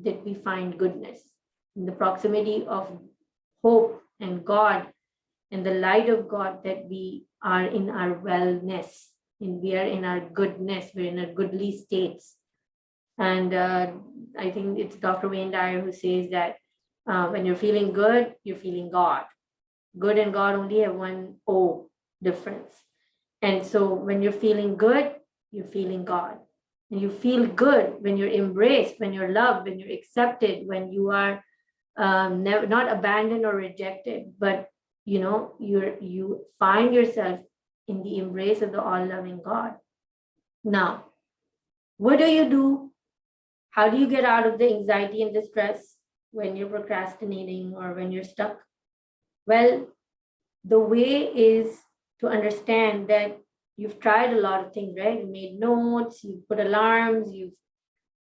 that we find goodness, in the proximity of hope and God and the light of God that we are in our wellness, and we are in our goodness, we're in our goodly states. And I think it's Dr. Wayne Dyer who says that when you're feeling good, you're feeling God. Good and God only have one O difference. And so when you're feeling good, you're feeling God. And you feel good when you're embraced, when you're loved, when you're accepted, when you are not abandoned or rejected, but you find yourself in the embrace of the all-loving God. Now, what do you do? How do you get out of the anxiety and the stress when you're procrastinating or when you're stuck? Well, the way is to understand that you've tried a lot of things, right? You made notes, you put alarms, you've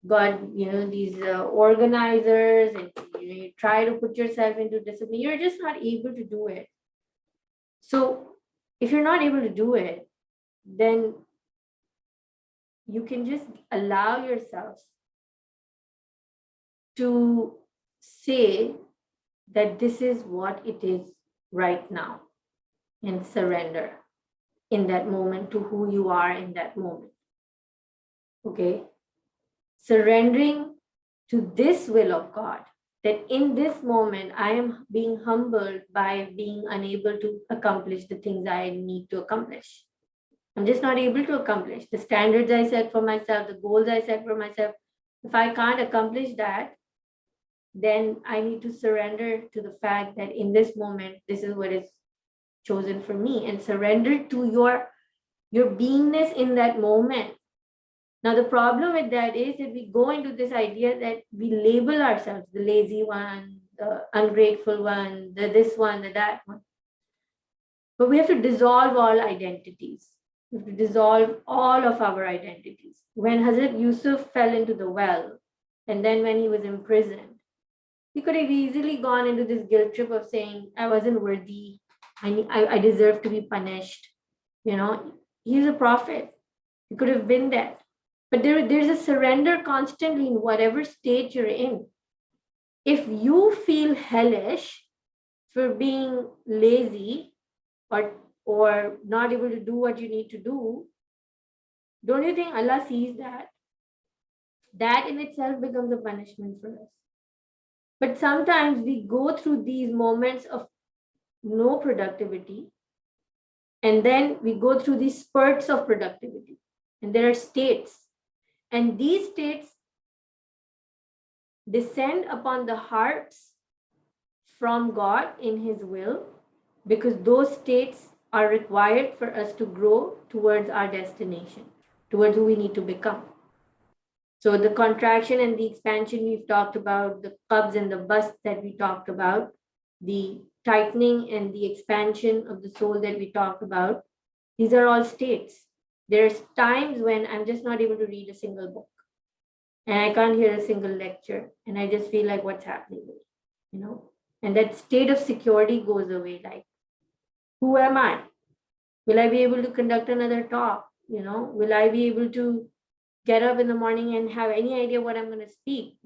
got, these organizers, and you try to put yourself into discipline. You're just not able to do it. So if you're not able to do it, then you can just allow yourself to say that this is what it is right now and surrender. in that moment to who you are in that moment. Okay? Surrendering to this will of God, that in this moment I am being humbled by being unable to accomplish the things I need to accomplish. I'm just not able to accomplish the standards I set for myself, the goals I set for myself. If I can't accomplish that, then I need to surrender to the fact that in this moment, this is what is chosen for me, and surrender to your beingness in that moment. Now, the problem with that is that we go into this idea that we label ourselves the lazy one, the ungrateful one, the this one, the that one. But we have to dissolve all identities. We have to dissolve all of our identities. When Hazrat Yusuf fell into the well, and then when he was imprisoned, he could have easily gone into this guilt trip of saying, I wasn't worthy. I deserve to be punished. He's a prophet. He could have been that. But there's a surrender constantly in whatever state you're in. If you feel hellish for being lazy or not able to do what you need to do, don't you think Allah sees that? That in itself becomes a punishment for us. But sometimes we go through these moments of no productivity, and then we go through these spurts of productivity. And there are states. And these states descend upon the hearts from God in His will, because those states are required for us to grow towards our destination, towards who we need to become. So the contraction and the expansion we've talked about, the qabz and the bust that we talked about, the tightening and the expansion of the soul that we talked about, these are all states. There's times when I'm just not able to read a single book, and I can't hear a single lecture, and I just feel like what's happening, and that state of security goes away. Like, who am I? Will I be able to conduct another talk? Will I be able to get up in the morning and have any idea what I'm going to speak?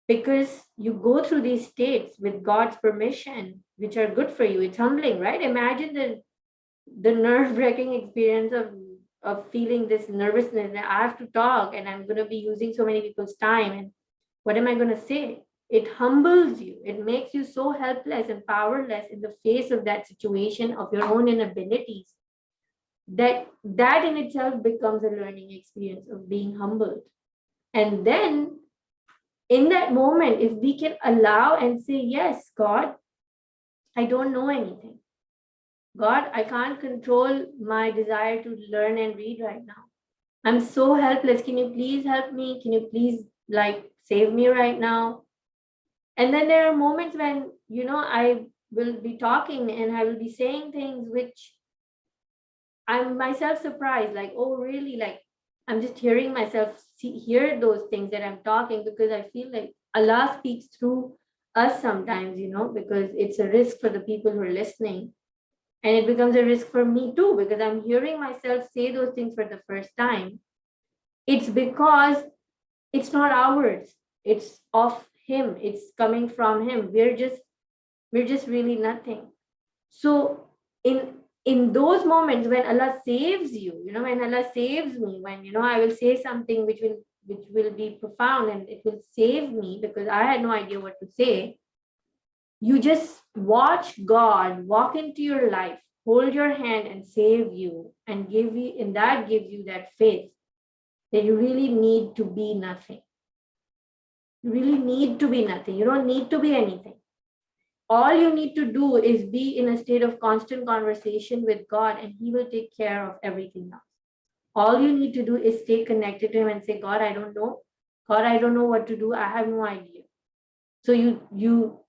Because you go through these states with God's permission, which are good for you. It's humbling, right? Imagine the nerve-wracking experience of feeling this nervousness that I have to talk and I'm going to be using so many people's time, and what am I going to say? It humbles you. It makes you so helpless and powerless in the face of that situation, of your own inabilities, that in itself becomes a learning experience of being humbled. And then in that moment, if we can allow and say, yes, God, I don't know anything. God, I can't control my desire to learn and read right now. I'm so helpless. Can you please help me? Can you please save me right now? And then there are moments when, I will be talking and I will be saying things which I'm myself surprised, like, oh, really? Like, I'm just hearing myself hear those things that I'm talking, because I feel like Allah speaks through us sometimes, because it's a risk for the people who are listening. And it becomes a risk for me too, because I'm hearing myself say those things for the first time. It's because it's not ours. It's of Him. It's coming from Him. We're just really nothing. So in those moments when Allah saves you, when Allah saves me, when, I will say something which will be profound and it will save me because I had no idea what to say. You just watch God walk into your life, hold your hand and save you, and gives you that faith that you really need to be nothing. You really need to be nothing. You don't need to be anything. All you need to do is be in a state of constant conversation with God, and He will take care of everything else. All you need to do is stay connected to Him and say, God, I don't know. God, I don't know what to do. I have no idea. So you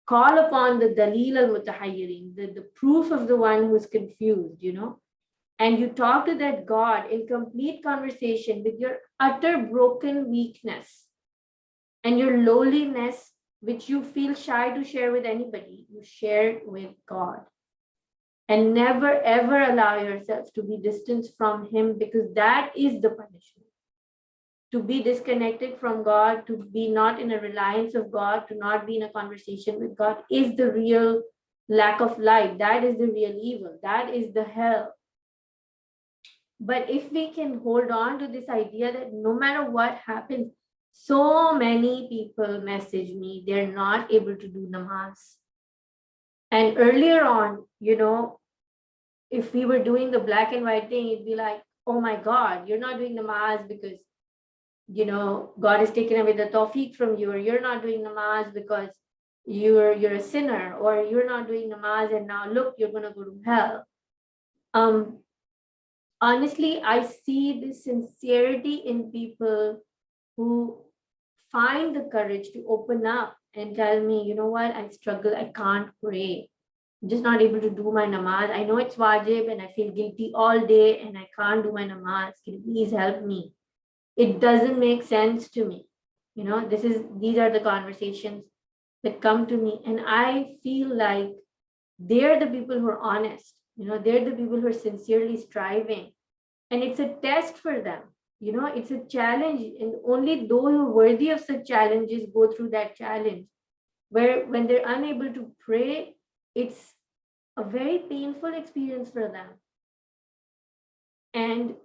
call upon the dalil al-mutahayyirin, the proof of the one who is confused, and you talk to that God in complete conversation with your utter broken weakness and your lowliness, which you feel shy to share with anybody. You share with God. And never ever allow yourself to be distanced from Him, because that is the punishment. To be disconnected from God, to be not in a reliance of God, to not be in a conversation with God is the real lack of light. That is the real evil. That is the hell. But if we can hold on to this idea that no matter what happens, so many people message me, they're not able to do namaz. And earlier on, if we were doing the black and white thing, it'd be like, oh my God, you're not doing namaz because, God has taken away the tawfiq from you, or you're not doing namaz because you're a sinner, or you're not doing namaz and now look, you're going to go to hell. Honestly, I see this sincerity in people who find the courage to open up and tell me, you know what, I struggle, I can't pray. I'm just not able to do my namaz. I know it's wajib and I feel guilty all day and I can't do my namaz. Can you please help me? It doesn't make sense to me. These are the conversations that come to me, and I feel like they're the people who are honest. They're the people who are sincerely striving, and it's a test for them. It's a challenge, and only those who are worthy of such challenges go through that challenge. Where when they're unable to pray, it's a very painful experience for them. And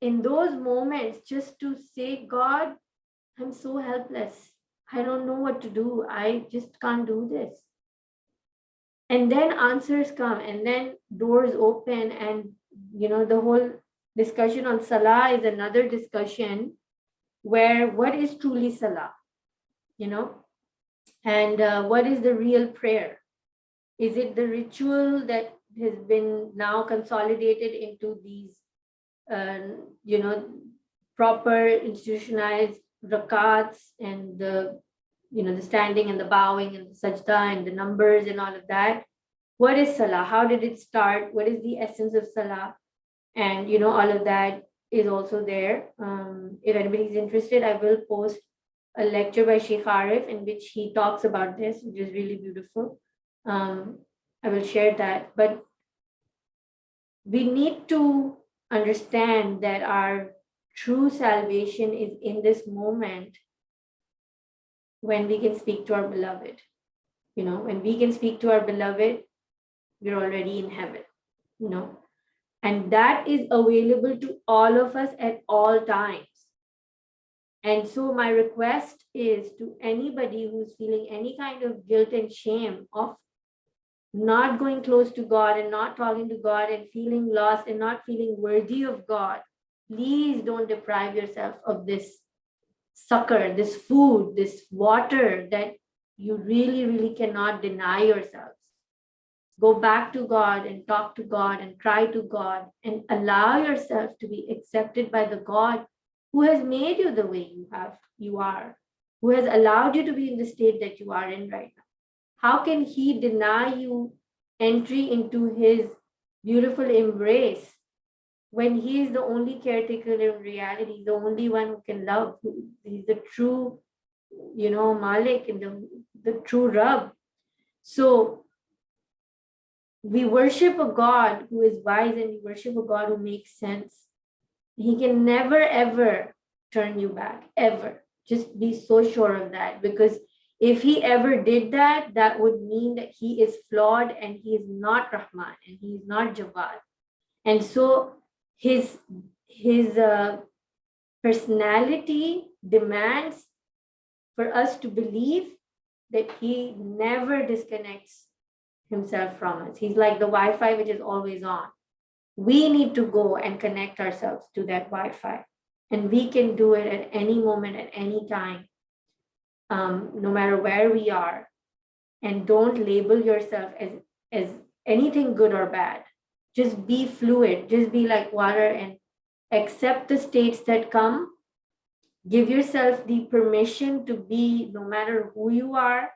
in those moments, just to say, God, I'm so helpless. I don't know what to do. I just can't do this. And then answers come, and then doors open, and the whole discussion on salah is another discussion where what is truly salah, and what is the real prayer? Is it the ritual that has been now consolidated into these, proper institutionalized rakats and the standing and the bowing and the sajda and the numbers and all of that? What is salah? How did it start? What is the essence of salah? And all of that is also there. If anybody is interested, I will post a lecture by Sheikh Arif in which he talks about this, which is really beautiful. I will share that. But we need to understand that our true salvation is in this moment when we can speak to our beloved. When we can speak to our beloved, we're already in heaven, and that is available to all of us at all times. And so my request is to anybody who's feeling any kind of guilt and shame of not going close to God and not talking to God and feeling lost and not feeling worthy of God, please don't deprive yourself of this succor, this food, this water that you really, really cannot deny yourselves. Go back to God and talk to God and cry to God and allow yourself to be accepted by the God who has made you the way you are, who has allowed you to be in the state that you are in right now. How can he deny you entry into his beautiful embrace when he is the only caretaker in reality, the only one who can love? He's the true, Malik and the true Rabb. So we worship a God who is wise, and we worship a God who makes sense. He can never, ever turn you back, ever. Just be so sure of that, because if he ever did that, that would mean that he is flawed and he is not Rahman and he is not Jawad. And so his personality demands for us to believe that he never disconnects himself from us. He's like the Wi-Fi which is always on. We need to go and connect ourselves to that Wi-Fi, and we can do it at any moment, at any time, no matter where we are. And don't label yourself as anything good or bad. Just be fluid. Just be like water and accept the states that come. Give yourself the permission to be no matter who you are.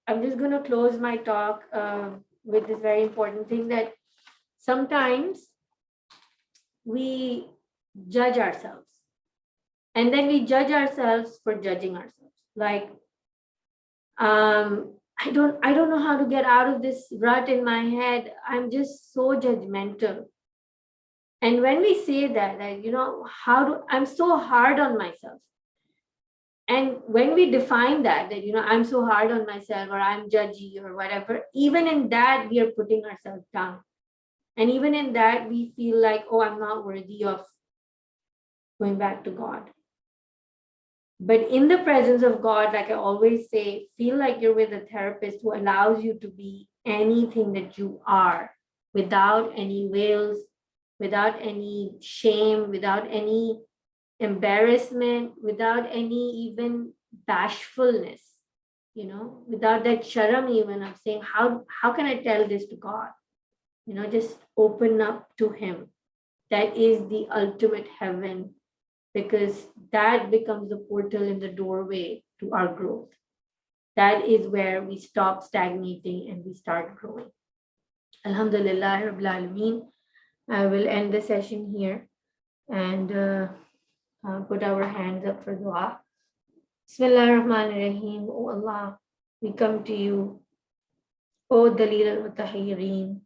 I'm just going to close my talk with this very important thing, that sometimes we judge ourselves, and then we judge ourselves for judging ourselves. Like, I don't know how to get out of this rut in my head. I'm just so judgmental. And when we say that I'm so hard on myself. And when we define that I'm so hard on myself, or I'm judgy, or whatever, even in that, we are putting ourselves down. And even in that, we feel like, oh, I'm not worthy of going back to God. But in the presence of God, like I always say, feel like you're with a therapist who allows you to be anything that you are without any veils, without any shame, without any embarrassment, without any even bashfulness, without that sharam even of saying, how can I tell this to God? Just open up to Him. That is the ultimate heaven, because that becomes the portal in the doorway to our growth. That is where we stop stagnating and we start growing. Alhamdulillah Rabbil Alameen. I will end the session here and put our hands up for dua. Bismillah ar-Rahman ar-Rahim. O Allah, we come to you, O Dalil al-Mutahireen,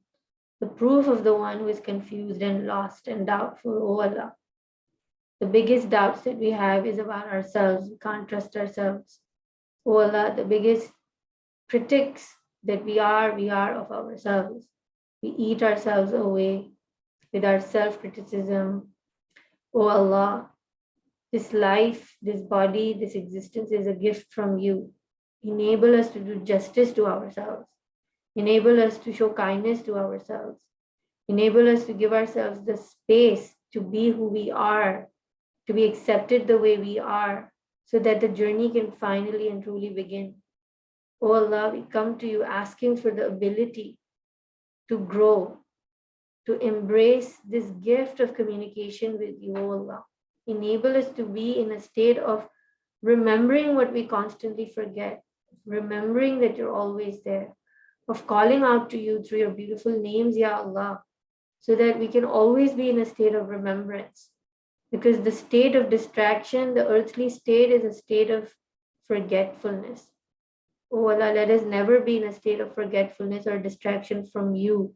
the proof of the one who is confused and lost and doubtful, O Allah. The biggest doubts that we have is about ourselves. We can't trust ourselves. O Allah, the biggest critics that we are of ourselves. We eat ourselves away with our self-criticism. O Allah, this life, this body, this existence is a gift from you. Enable us to do justice to ourselves. Enable us to show kindness to ourselves. Enable us to give ourselves the space to be who we are, to be accepted the way we are, so that the journey can finally and truly begin. Oh Allah, we come to you asking for the ability to grow, to embrace this gift of communication with you, oh Allah. Enable us to be in a state of remembering what we constantly forget, remembering that you're always there, of calling out to you through your beautiful names, Ya Allah, so that we can always be in a state of remembrance. Because the state of distraction, the earthly state, is a state of forgetfulness. Oh Allah, let us never be in a state of forgetfulness or distraction from you.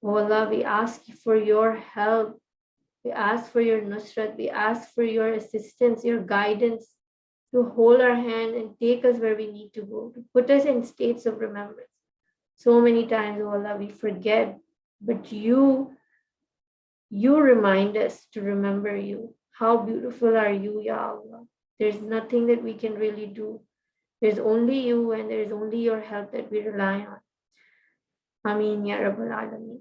Oh Allah, we ask for your help. We ask for your nusrat. We ask for your assistance, your guidance, to hold our hand and take us where we need to go, to put us in states of remembrance. So many times, oh Allah, we forget, but you remind us to remember you. How beautiful are you, Ya Allah. There's nothing that we can really do. There's only you, and there's only your help that we rely on. Ameen Ya Rabbal Alameen.